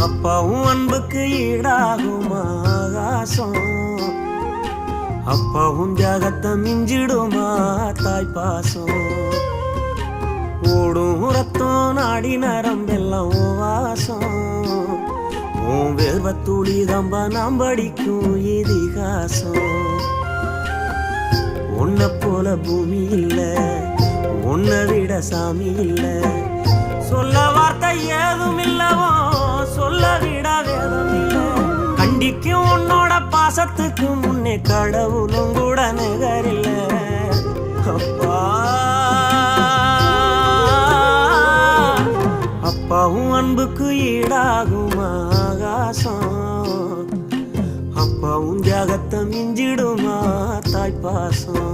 அப்பாவும் அன்புக்கு ஈடாகுமா ஆகாசம், அப்பாவும் தியாகத்தை மிஞ்சிடுமா தாய் பாசம். ஓடும் ரத்தம் நாடி நரம்பெல்லாம் வாசம், உன் வேர்வத்துளி தம்ப நாம் படிக்கும் இதிகாசம். உன்னை போல பூமி இல்ல, உன்னை விட சாமி இல்ல, சொல்ல வார்த்தை ஏதும் இல்லவோ சொல்ல விட வேதம் இல்ல. கண்டிக்கும் உன்னோட பாசத்துக்கு முன்னே கடவுளும் கூட நிகரில்ல. அப்பா அப்பாவும் அன்புக்கு ஈடாகும் ஆகாசம், அப்பாவும் தியாகத்தை மிஞ்சிடுமா தாய் பாசம்.